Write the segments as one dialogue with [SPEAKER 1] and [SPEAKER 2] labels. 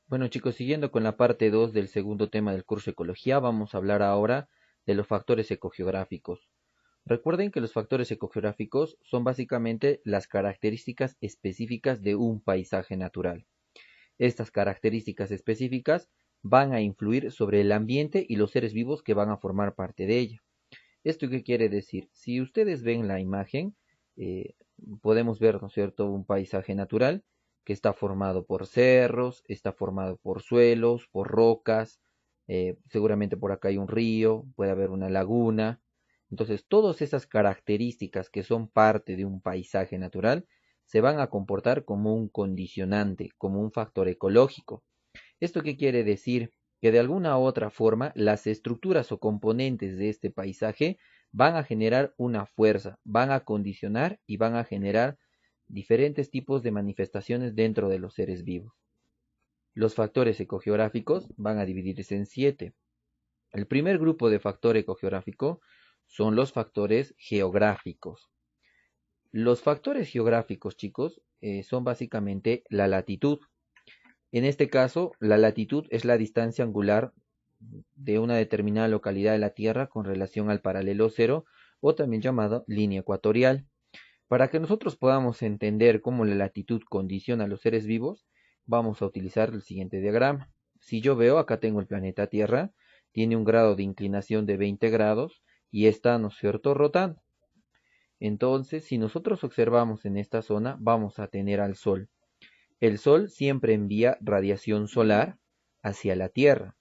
[SPEAKER 1] Bueno chicos, siguiendo con la parte 2 del segundo tema del curso Ecología, vamos a hablar ahora de los factores ecogeográficos. Recuerden que los factores ecogeográficos son básicamente las características específicas de un paisaje natural. Estas características específicas van a influir sobre el ambiente y los seres vivos que van a formar parte de ella. ¿Esto qué quiere decir? Si ustedes ven la imagen, eh, podemos ver, ¿no es cierto?, un paisaje natural que está formado por cerros, está formado por suelos, por rocas, seguramente por acá hay un río, puede haber una laguna. Entonces, todas esas características que son parte de un paisaje natural se van a comportar como un condicionante, como un factor ecológico. ¿Esto qué quiere decir? Que de alguna u otra forma las estructuras o componentes de este paisaje van a generar una fuerza, van a condicionar y van a generar diferentes tipos de manifestaciones dentro de los seres vivos. Los factores ecogeográficos van a dividirse en 7. El primer grupo de factor ecogeográfico son los factores geográficos. Los factores geográficos, chicos, son básicamente la latitud. En este caso, la latitud es la distancia angular de una determinada localidad de la Tierra con relación al paralelo cero, o también llamado línea ecuatorial. Para que nosotros podamos entender cómo la latitud condiciona a los seres vivos, vamos a utilizar el siguiente diagrama. Si yo veo, acá tengo el planeta Tierra, tiene un grado de inclinación de 20 grados y está, ¿no es cierto?, rotando. Entonces, si nosotros observamos en esta zona, vamos a tener al Sol. El Sol siempre envía radiación solar hacia la Tierra.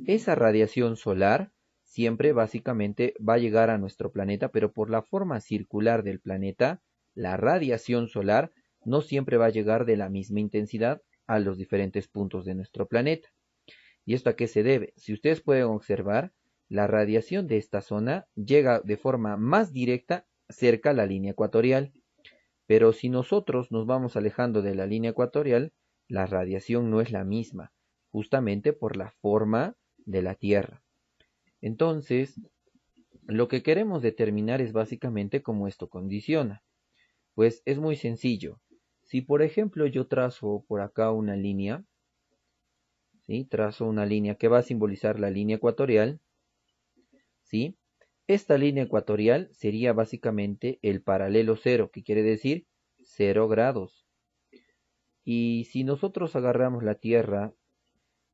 [SPEAKER 1] Esa radiación solar siempre básicamente va a llegar a nuestro planeta, pero por la forma circular del planeta, la radiación solar no siempre va a llegar de la misma intensidad a los diferentes puntos de nuestro planeta. ¿Y esto a qué se debe? Si ustedes pueden observar, la radiación de esta zona llega de forma más directa cerca a la línea ecuatorial. Pero si nosotros nos vamos alejando de la línea ecuatorial, la radiación no es la misma, justamente por la forma de la Tierra. Entonces, lo que queremos determinar es básicamente cómo esto condiciona. Pues es muy sencillo. Si por ejemplo yo trazo por acá una línea, ¿sí? Trazo una línea que va a simbolizar la línea ecuatorial, ¿sí? Esta línea ecuatorial sería básicamente el paralelo cero, que quiere decir 0 grados. Y si nosotros agarramos la Tierra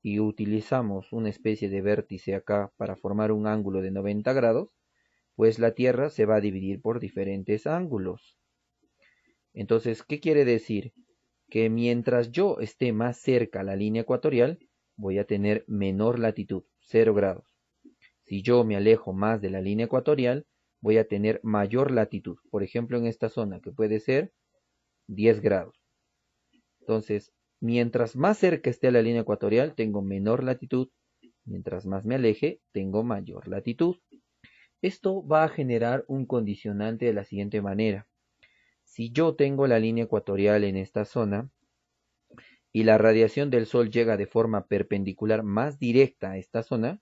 [SPEAKER 1] y utilizamos una especie de vértice acá para formar un ángulo de 90 grados, pues la Tierra se va a dividir por diferentes ángulos. Entonces, ¿qué quiere decir? Que mientras yo esté más cerca a la línea ecuatorial, voy a tener menor latitud, 0 grados. Si yo me alejo más de la línea ecuatorial, voy a tener mayor latitud. Por ejemplo, en esta zona, que puede ser 10 grados. Entonces, mientras más cerca esté a la línea ecuatorial, tengo menor latitud. Mientras más me aleje, tengo mayor latitud. Esto va a generar un condicionante de la siguiente manera. Si yo tengo la línea ecuatorial en esta zona y la radiación del Sol llega de forma perpendicular más directa a esta zona,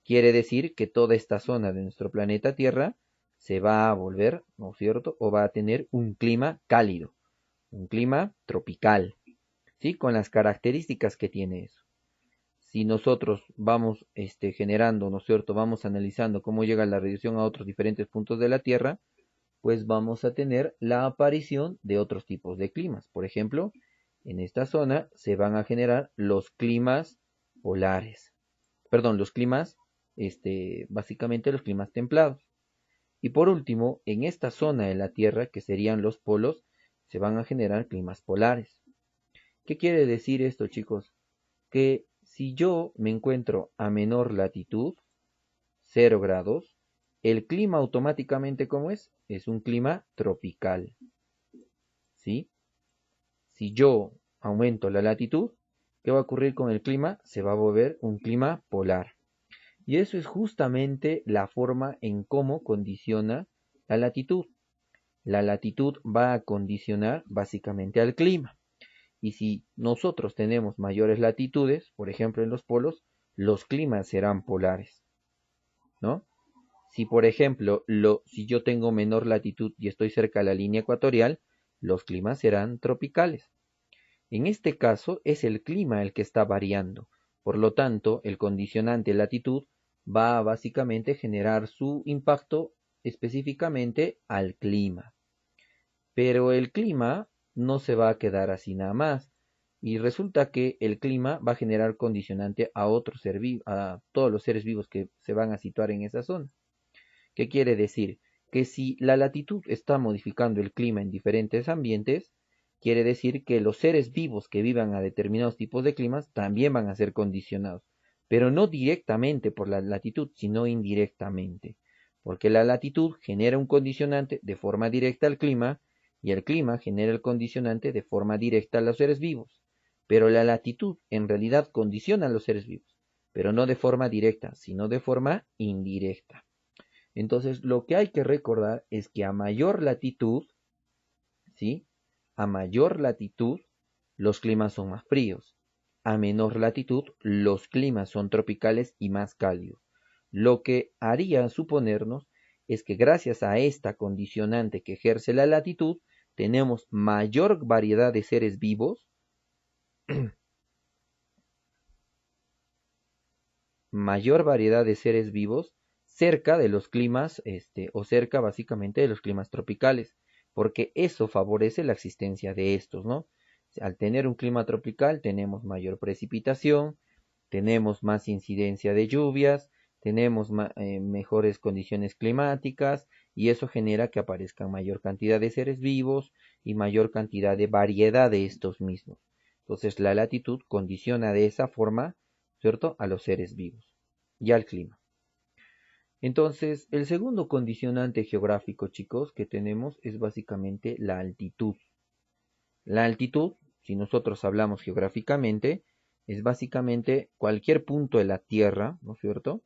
[SPEAKER 1] quiere decir que toda esta zona de nuestro planeta Tierra se va a volver, ¿no es cierto?, o va a tener un clima cálido, un clima tropical, ¿sí? Con las características que tiene eso. Si nosotros vamos generando, ¿no es cierto?, vamos analizando cómo llega la radiación a otros diferentes puntos de la Tierra, pues vamos a tener la aparición de otros tipos de climas. Por ejemplo, en esta zona se van a generar los climas polares. Perdón, los climas, básicamente los climas templados. Y por último, en esta zona de la Tierra, que serían los polos, se van a generar climas polares. ¿Qué quiere decir esto, chicos? Que si yo me encuentro a menor latitud, 0 grados, el clima automáticamente, ¿cómo es? Es un clima tropical, ¿sí? Si yo aumento la latitud, ¿qué va a ocurrir con el clima? Se va a volver un clima polar. Y eso es justamente la forma en cómo condiciona la latitud. La latitud va a condicionar básicamente al clima. Y si nosotros tenemos mayores latitudes, por ejemplo en los polos, los climas serán polares, ¿no? Si por ejemplo, si yo tengo menor latitud y estoy cerca de la línea ecuatorial, los climas serán tropicales. En este caso es el clima el que está variando. Por lo tanto, el condicionante latitud va a básicamente generar su impacto específicamente al clima. Pero el clima no se va a quedar así nada más. Y resulta que el clima va a generar condicionante a a todos los seres vivos que se van a situar en esa zona. ¿Qué quiere decir? Que si la latitud está modificando el clima en diferentes ambientes, quiere decir que los seres vivos que vivan a determinados tipos de climas también van a ser condicionados, pero no directamente por la latitud, sino indirectamente, porque la latitud genera un condicionante de forma directa al clima y el clima genera el condicionante de forma directa a los seres vivos, pero la latitud en realidad condiciona a los seres vivos, pero no de forma directa, sino de forma indirecta. Entonces, lo que hay que recordar es que a mayor latitud, ¿sí? A mayor latitud, los climas son más fríos. A menor latitud, los climas son tropicales y más cálidos. Lo que haría suponernos es que gracias a esta condicionante que ejerce la latitud, tenemos mayor variedad de seres vivos, mayor variedad de seres vivos cerca de los climas, o cerca básicamente de los climas tropicales, porque eso favorece la existencia de estos, ¿no? Al tener un clima tropical tenemos mayor precipitación, tenemos más incidencia de lluvias, tenemos mejores condiciones climáticas y eso genera que aparezcan mayor cantidad de seres vivos y mayor cantidad de variedad de estos mismos. Entonces la latitud condiciona de esa forma, ¿cierto?, a los seres vivos y al clima. Entonces, el segundo condicionante geográfico, chicos, que tenemos es básicamente la altitud. La altitud, si nosotros hablamos geográficamente, es básicamente cualquier punto de la Tierra, ¿no es cierto?,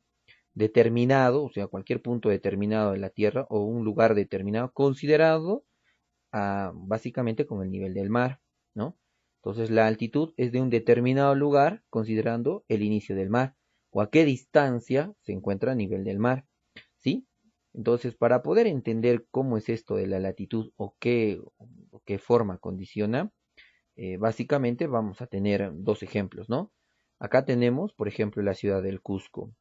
[SPEAKER 1] determinado, o sea, cualquier punto determinado de la Tierra o un lugar determinado considerado básicamente con el nivel del mar, ¿no? Entonces la altitud es de un determinado lugar considerando el inicio del mar o a qué distancia se encuentra a nivel del mar, ¿sí? Entonces, para poder entender cómo es esto de la latitud o qué forma condiciona, básicamente vamos a tener dos ejemplos, ¿no? Acá tenemos, por ejemplo, la ciudad del Cusco.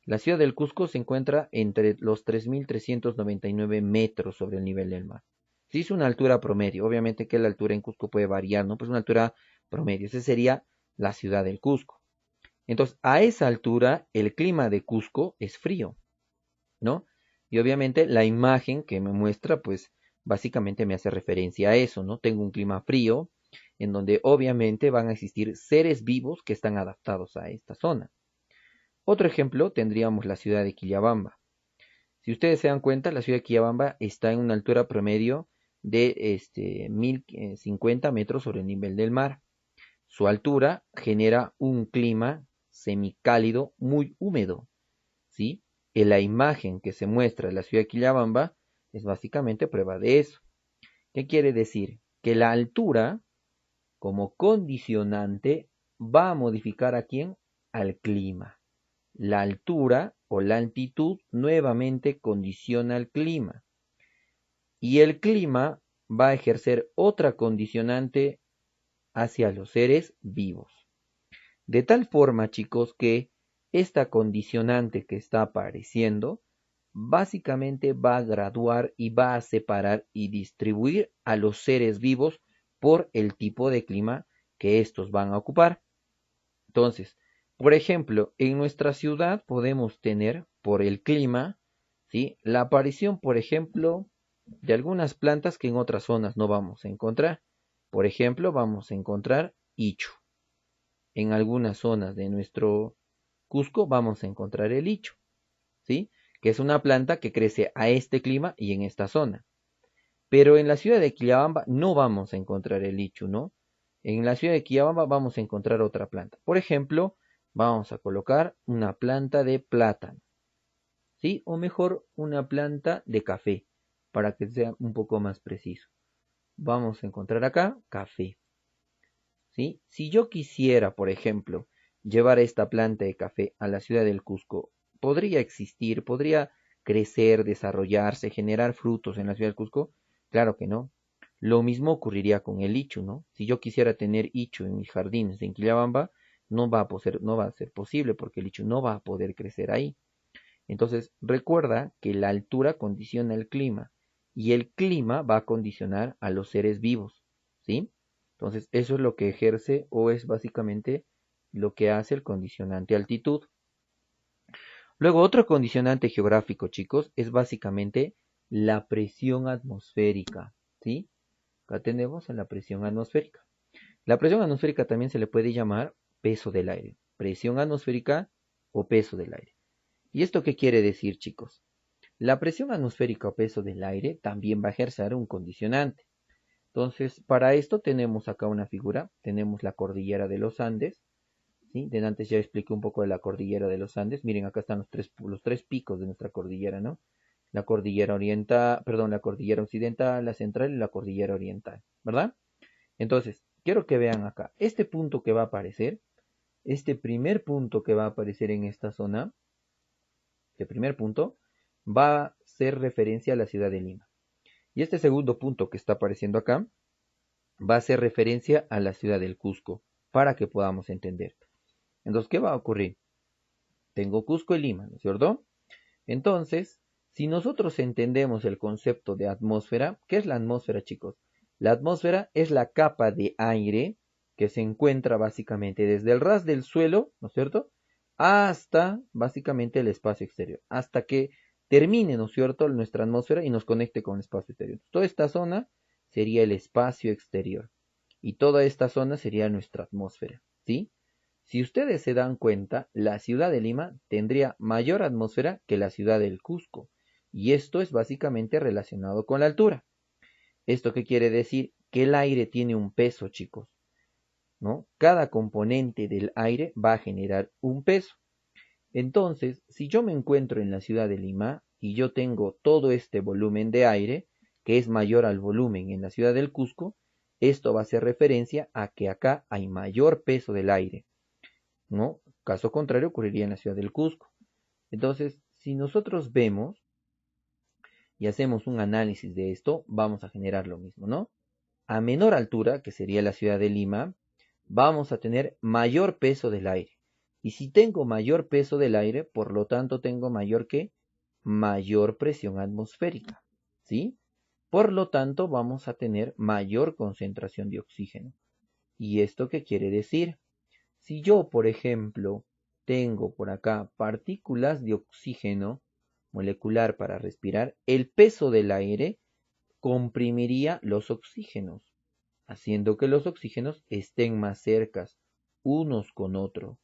[SPEAKER 1] La ciudad del Cusco se encuentra entre los 3.399 metros sobre el nivel del mar. Sí, es una altura promedio. Obviamente que la altura en Cusco puede variar, ¿no? Pues una altura promedio. Esa sería la ciudad del Cusco. Entonces, a esa altura, el clima de Cusco es frío, ¿no? Y obviamente la imagen que me muestra, pues básicamente me hace referencia a eso, ¿no? Tengo un clima frío, en donde obviamente van a existir seres vivos que están adaptados a esta zona. Otro ejemplo tendríamos la ciudad de Quillabamba. Si ustedes se dan cuenta, la ciudad de Quillabamba está en una altura promedio de 1050 metros sobre el nivel del mar. Su altura genera un clima semicálido muy húmedo, ¿sí? En la imagen que se muestra de la ciudad de Quillabamba es básicamente prueba de eso. ¿Qué quiere decir? Que la altura, como condicionante, va a modificar a quién? Al clima. La altura o la altitud nuevamente condiciona el clima. Y el clima va a ejercer otra condicionante hacia los seres vivos. De tal forma, chicos, que esta condicionante que está apareciendo básicamente va a graduar y va a separar y distribuir a los seres vivos por el tipo de clima que estos van a ocupar. Entonces, por ejemplo, en nuestra ciudad podemos tener, por el clima, ¿sí?, la aparición, por ejemplo, de algunas plantas que en otras zonas no vamos a encontrar. Por ejemplo, vamos a encontrar ichu. En algunas zonas de nuestro Cusco vamos a encontrar el ichu, ¿sí?, que es una planta que crece a este clima y en esta zona. Pero en la ciudad de Quillabamba no vamos a encontrar el ichu, ¿no? En la ciudad de Quillabamba vamos a encontrar otra planta. Por ejemplo, vamos a colocar una planta de plátano, ¿sí? O mejor, una planta de café, para que sea un poco más preciso. Vamos a encontrar acá café, ¿sí? Si yo quisiera, por ejemplo, llevar esta planta de café a la ciudad del Cusco, ¿podría existir, podría crecer, desarrollarse, generar frutos en la ciudad del Cusco? Claro que no. Lo mismo ocurriría con el ichu, ¿no? Si yo quisiera tener ichu en mis jardines en Quillabamba, no va a ser posible porque el ichu no va a poder crecer ahí. Entonces, recuerda que la altura condiciona el clima y el clima va a condicionar a los seres vivos, ¿sí? Entonces, eso es lo que ejerce o es básicamente lo que hace el condicionante altitud. Luego, otro condicionante geográfico, chicos, es básicamente la presión atmosférica, ¿sí? Acá tenemos en la presión atmosférica. La presión atmosférica también se le puede llamar peso del aire, presión atmosférica o peso del aire. ¿Y esto qué quiere decir, chicos? La presión atmosférica o peso del aire también va a ejercer un condicionante. Entonces, para esto tenemos acá una figura, tenemos la cordillera de los Andes, ¿sí? De antes ya expliqué un poco de la cordillera de los Andes. Miren, acá están los tres picos de nuestra cordillera, ¿no? La cordillera oriental, perdón, la cordillera occidental, la central y la cordillera oriental, ¿verdad? Entonces, quiero que vean acá, este punto que va a aparecer, este primer punto que va a aparecer en esta zona, este primer punto, va a ser referencia a la ciudad de Lima. Y este segundo punto que está apareciendo acá, va a ser referencia a la ciudad del Cusco, para que podamos entender. Entonces, ¿qué va a ocurrir? Tengo Cusco y Lima, ¿no es cierto? Entonces, si nosotros entendemos el concepto de atmósfera, ¿qué es la atmósfera, chicos? La atmósfera es la capa de aire que se encuentra básicamente desde el ras del suelo, ¿no es cierto? Hasta básicamente el espacio exterior, hasta que termine, ¿no es cierto?, nuestra atmósfera y nos conecte con el espacio exterior. Toda esta zona sería el espacio exterior y toda esta zona sería nuestra atmósfera, ¿sí? Si ustedes se dan cuenta, la ciudad de Lima tendría mayor atmósfera que la ciudad del Cusco, y esto es básicamente relacionado con la altura. ¿Esto qué quiere decir? Que el aire tiene un peso, chicos, ¿no? Cada componente del aire va a generar un peso. Entonces, si yo me encuentro en la ciudad de Lima y yo tengo todo este volumen de aire, que es mayor al volumen en la ciudad del Cusco, esto va a hacer referencia a que acá hay mayor peso del aire, ¿no? Caso contrario ocurriría en la ciudad del Cusco. Entonces, si nosotros vemos y hacemos un análisis de esto, vamos a generar lo mismo, ¿no? A menor altura, que sería la ciudad de Lima, vamos a tener mayor peso del aire. Y si tengo mayor peso del aire, por lo tanto tengo mayor presión atmosférica, ¿sí? Por lo tanto, vamos a tener mayor concentración de oxígeno. ¿Y esto qué quiere decir? Si yo, por ejemplo, tengo por acá partículas de oxígeno molecular para respirar, el peso del aire comprimiría los oxígenos, haciendo que los oxígenos estén más cercas unos con otros,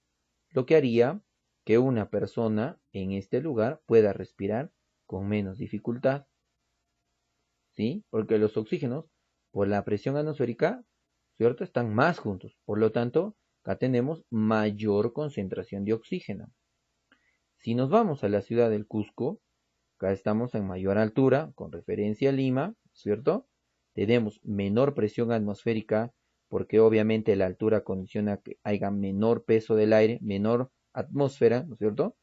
[SPEAKER 1] lo que haría que una persona en este lugar pueda respirar con menos dificultad, ¿sí? Porque los oxígenos, por la presión atmosférica, ¿cierto?, están más juntos. Por lo tanto, acá tenemos mayor concentración de oxígeno. Si nos vamos a la ciudad del Cusco, acá estamos en mayor altura, con referencia a Lima, ¿cierto? Tenemos menor presión atmosférica, porque obviamente la altura condiciona que haya menor peso del aire, menor atmósfera, ¿no es cierto?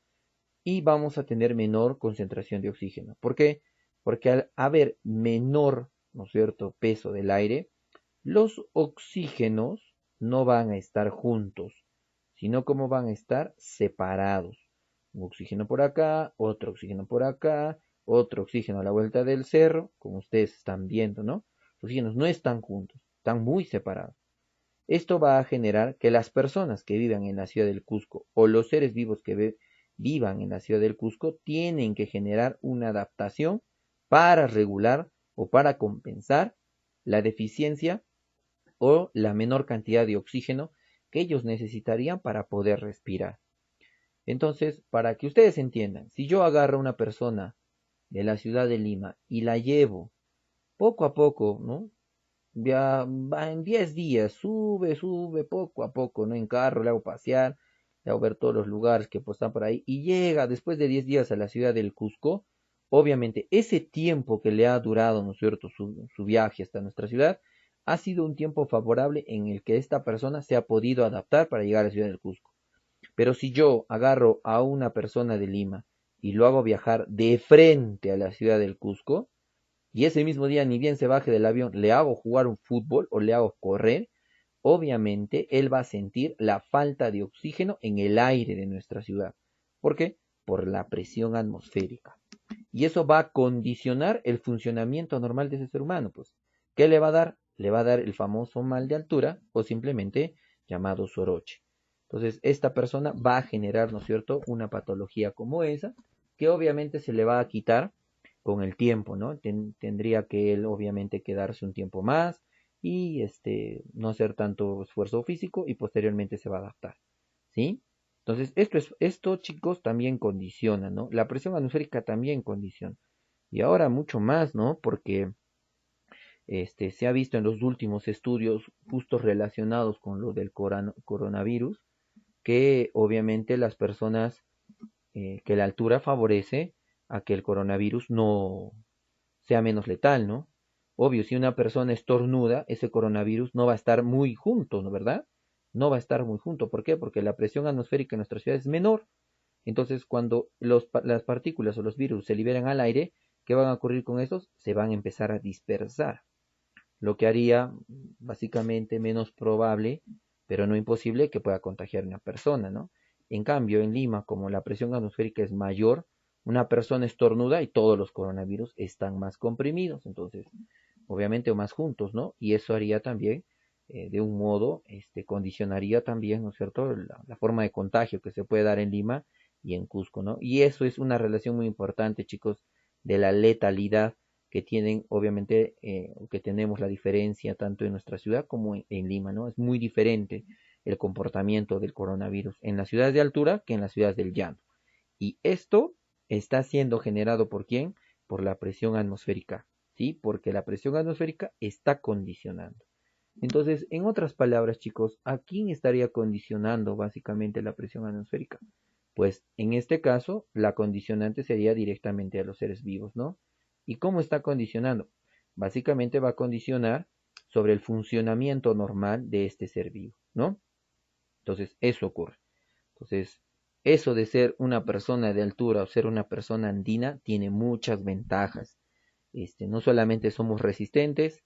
[SPEAKER 1] Y vamos a tener menor concentración de oxígeno. ¿Por qué? Porque al haber menor, ¿no es cierto?, peso del aire, los oxígenos no van a estar juntos, sino como van a estar separados. Un oxígeno por acá, otro oxígeno por acá, otro oxígeno a la vuelta del cerro, como ustedes están viendo, ¿no? Los oxígenos no están juntos, están muy separados. Esto va a generar que las personas que vivan en la ciudad del Cusco o los seres vivos que vivan en la ciudad del Cusco tienen que generar una adaptación para regular o para compensar la deficiencia o la menor cantidad de oxígeno que ellos necesitarían para poder respirar. Entonces, para que ustedes entiendan, si yo agarro a una persona de la ciudad de Lima y la llevo poco a poco, ¿no? Ya va en 10 días, sube poco a poco, ¿no? En carro, le hago pasear, le hago ver todos los lugares que pues, están por ahí, y llega después de 10 días a la ciudad del Cusco. Obviamente, ese tiempo que le ha durado, ¿no es cierto?, su viaje hasta nuestra ciudad, ha sido un tiempo favorable en el que esta persona se ha podido adaptar para llegar a la ciudad del Cusco. Pero si yo agarro a una persona de Lima y lo hago viajar de frente a la ciudad del Cusco, y ese mismo día ni bien se baje del avión, le hago jugar un fútbol o le hago correr, obviamente él va a sentir la falta de oxígeno en el aire de nuestra ciudad. ¿Por qué? Por la presión atmosférica. Y eso va a condicionar el funcionamiento normal de ese ser humano. Pues, ¿qué le va a dar? Le va a dar el famoso mal de altura o simplemente llamado soroche. Entonces, esta persona va a generar, ¿no es cierto?, una patología como esa, que obviamente se le va a quitar con el tiempo, ¿no? Tendría que él obviamente quedarse un tiempo más y no hacer tanto esfuerzo físico y posteriormente se va a adaptar, ¿sí? Entonces, esto chicos también condiciona, ¿no? La presión atmosférica también condiciona. Y ahora mucho más, ¿no? Porque se ha visto en los últimos estudios justo relacionados con lo del coronavirus, que obviamente las personas, que la altura favorece a que el coronavirus no sea menos letal, ¿no? Obvio, si una persona estornuda, ese coronavirus no va a estar muy junto, ¿no? ¿Verdad? No va a estar muy junto. ¿Por qué? Porque la presión atmosférica en nuestra ciudad es menor. Entonces, cuando las partículas o los virus se liberan al aire, ¿qué van a ocurrir con estos? Se van a empezar a dispersar, lo que haría básicamente menos probable, pero no imposible, que pueda contagiar a una persona, ¿no? En cambio, en Lima, como la presión atmosférica es mayor, una persona estornuda y todos los coronavirus están más comprimidos, entonces, obviamente, o más juntos, ¿no? Y eso haría también, de un modo, condicionaría también, ¿no es cierto?, la forma de contagio que se puede dar en Lima y en Cusco, ¿no? Y eso es una relación muy importante, chicos, de la letalidad que tienen, obviamente, que tenemos la diferencia tanto en nuestra ciudad como en Lima, ¿no? Es muy diferente el comportamiento del coronavirus en las ciudades de altura que en las ciudades del llano. Y esto está siendo generado ¿por quién? Por la presión atmosférica, ¿sí? Porque la presión atmosférica está condicionando. Entonces, en otras palabras, chicos, ¿a quién estaría condicionando básicamente la presión atmosférica? Pues en este caso, la condicionante sería directamente a los seres vivos, ¿no? ¿Y cómo está condicionando? Básicamente va a condicionar sobre el funcionamiento normal de este ser vivo, ¿no? Entonces, eso ocurre. Entonces, eso de ser una persona de altura o ser una persona andina tiene muchas ventajas. No solamente somos resistentes,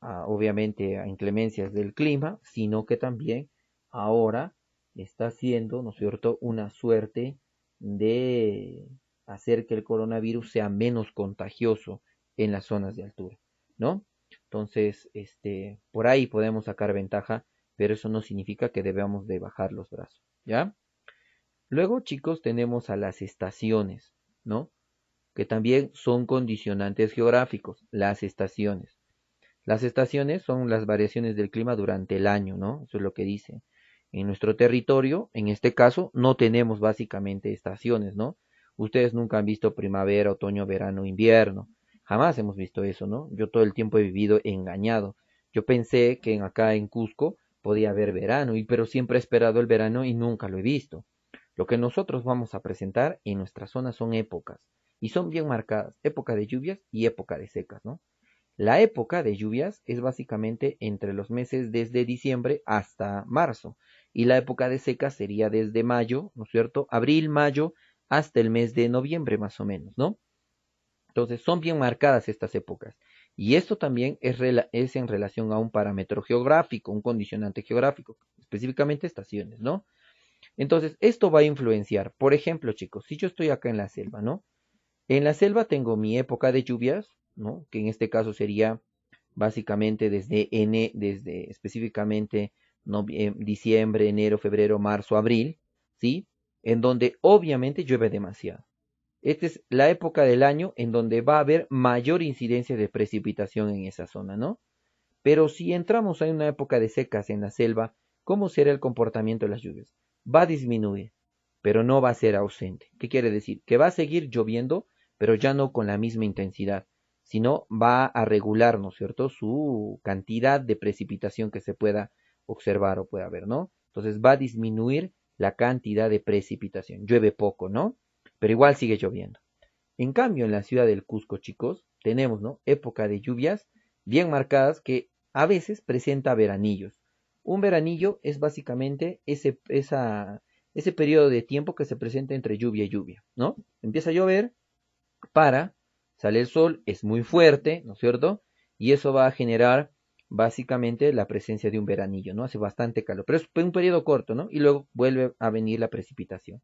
[SPEAKER 1] obviamente a inclemencias del clima, sino que también ahora está haciendo, ¿no es cierto?, una suerte de hacer que el coronavirus sea menos contagioso en las zonas de altura, ¿no? Entonces, por ahí podemos sacar ventaja, pero eso no significa que debamos de bajar los brazos, ¿ya? Luego, chicos, tenemos a las estaciones, ¿no? Que también son condicionantes geográficos, las estaciones. Las estaciones son las variaciones del clima durante el año, ¿no? Eso es lo que dice. En nuestro territorio, en este caso, no tenemos básicamente estaciones, ¿no? Ustedes nunca han visto primavera, otoño, verano, invierno. Jamás hemos visto eso, ¿no? Yo todo el tiempo he vivido engañado. Yo pensé que acá en Cusco podía haber verano, pero siempre he esperado el verano y nunca lo he visto. Lo que nosotros vamos a presentar en nuestra zona son épocas, y son bien marcadas, época de lluvias y época de secas, ¿no? La época de lluvias es básicamente entre los meses desde diciembre hasta marzo, y la época de secas sería desde mayo, ¿no es cierto? Abril, mayo, hasta el mes de noviembre más o menos, ¿no? Entonces son bien marcadas estas épocas. Y esto también es en relación a un parámetro geográfico, un condicionante geográfico, específicamente estaciones, ¿no? Entonces, esto va a influenciar. Por ejemplo, chicos, si yo estoy acá en la selva, ¿no? En la selva tengo mi época de lluvias, ¿no? Que en este caso sería básicamente desde específicamente diciembre, enero, febrero, marzo, abril, ¿sí? En donde obviamente llueve demasiado. Esta es la época del año en donde va a haber mayor incidencia de precipitación en esa zona, ¿no? Pero si entramos a una época de secas en la selva, ¿cómo será el comportamiento de las lluvias? Va a disminuir, pero no va a ser ausente. ¿Qué quiere decir? Que va a seguir lloviendo, pero ya no con la misma intensidad, sino va a regular, ¿no es cierto?, su cantidad de precipitación que se pueda observar o pueda ver, ¿no? Entonces va a disminuir la cantidad de precipitación. Llueve poco, ¿no? Pero igual sigue lloviendo. En cambio, en la ciudad del Cusco, chicos, tenemos, ¿no?, época de lluvias bien marcadas que a veces presenta veranillos. Un veranillo es básicamente ese periodo de tiempo que se presenta entre lluvia y lluvia, ¿no? Empieza a llover, para, sale el sol, es muy fuerte, ¿no es cierto? Y eso va a generar básicamente la presencia de un veranillo, ¿no? Hace bastante calor, pero es un periodo corto, ¿no? Y luego vuelve a venir la precipitación.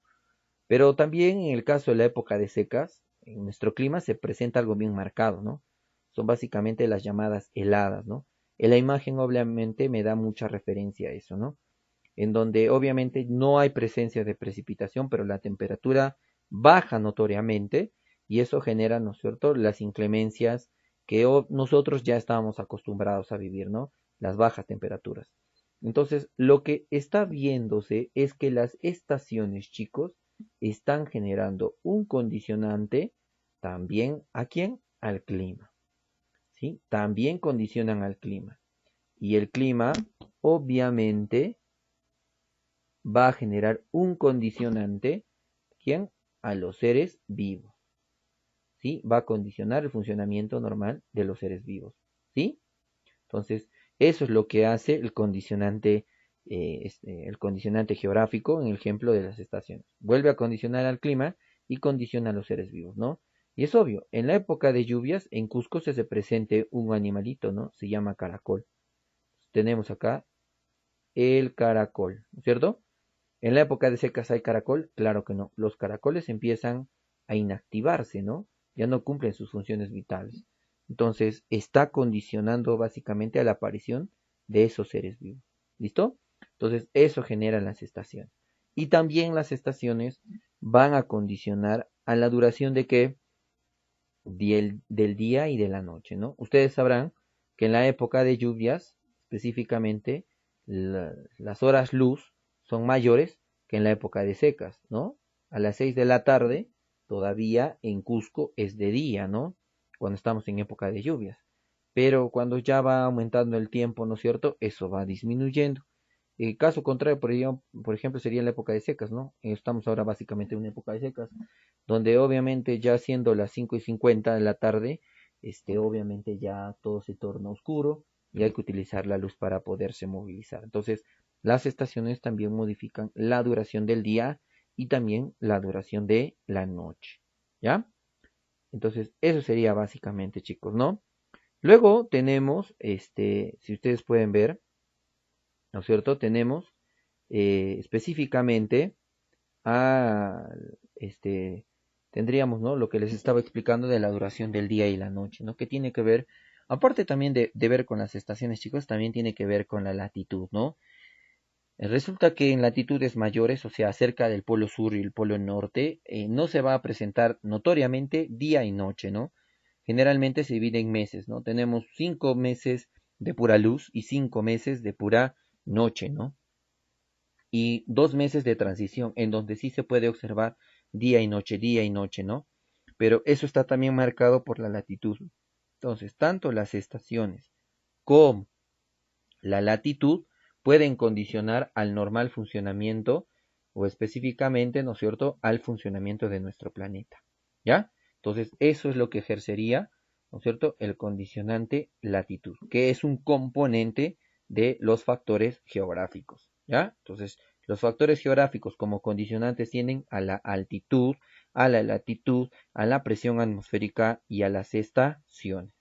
[SPEAKER 1] Pero también en el caso de la época de secas, en nuestro clima se presenta algo bien marcado, ¿no? Son básicamente las llamadas heladas, ¿no? En la imagen obviamente me da mucha referencia a eso, ¿no? En donde obviamente no hay presencia de precipitación, pero la temperatura baja notoriamente y eso genera, ¿no es cierto?, las inclemencias que nosotros ya estábamos acostumbrados a vivir, ¿no? Las bajas temperaturas. Entonces, lo que está viéndose es que las estaciones, chicos, están generando un condicionante también ¿a quién? Al clima, ¿sí? También condicionan al clima. Y el clima, obviamente, va a generar un condicionante, ¿quién? A los seres vivos, ¿sí? Va a condicionar el funcionamiento normal de los seres vivos, ¿sí? Entonces, eso es lo que hace el condicionante geográfico en el ejemplo de las estaciones. Vuelve a condicionar al clima y condiciona a los seres vivos, ¿no? Y es obvio, en la época de lluvias, en Cusco se presente un animalito, ¿no? Se llama caracol. Tenemos acá el caracol, ¿no es cierto? En la época de secas hay caracol, claro que no. Los caracoles empiezan a inactivarse, ¿no? Ya no cumplen sus funciones vitales. Entonces, está condicionando básicamente a la aparición de esos seres vivos. ¿Listo? Entonces, eso genera las estaciones. Y también las estaciones van a condicionar a la duración de qué? Del día y de la noche, ¿no? Ustedes sabrán que en la época de lluvias, específicamente, las horas luz son mayores que en la época de secas, ¿no? A las 6 de la tarde, todavía en Cusco es de día, ¿no? Cuando estamos en época de lluvias. Pero cuando ya va aumentando el tiempo, ¿no es cierto? Eso va disminuyendo. El caso contrario, por ejemplo, sería en la época de secas, ¿no? Estamos ahora básicamente en una época de secas, donde obviamente ya siendo las 5:50 de la tarde, obviamente ya todo se torna oscuro y hay que utilizar la luz para poderse movilizar. Entonces, las estaciones también modifican la duración del día y también la duración de la noche, ¿ya? Entonces, eso sería básicamente, chicos, ¿no? Luego tenemos, si ustedes pueden ver, ¿no es cierto? Tenemos específicamente a, tendríamos, ¿no? Lo que les estaba explicando de la duración del día y la noche, ¿no? Que tiene que ver, aparte también de ver con las estaciones, chicos, también tiene que ver con la latitud, ¿no? Resulta que en latitudes mayores, o sea, cerca del polo sur y el polo norte, no se va a presentar notoriamente día y noche, ¿no? Generalmente se divide en meses, ¿no? Tenemos 5 meses de pura luz y 5 meses de pura noche, ¿no? Y 2 meses de transición en donde sí se puede observar día y noche, ¿no? Pero eso está también marcado por la latitud. Entonces, tanto las estaciones como la latitud pueden condicionar al normal funcionamiento o específicamente, ¿no es cierto?, al funcionamiento de nuestro planeta, ¿ya? Entonces, eso es lo que ejercería, ¿no es cierto?, el condicionante latitud, que es un componente de los factores geográficos, ¿ya? Entonces, los factores geográficos como condicionantes tienen a la altitud, a la latitud, a la presión atmosférica y a las estaciones.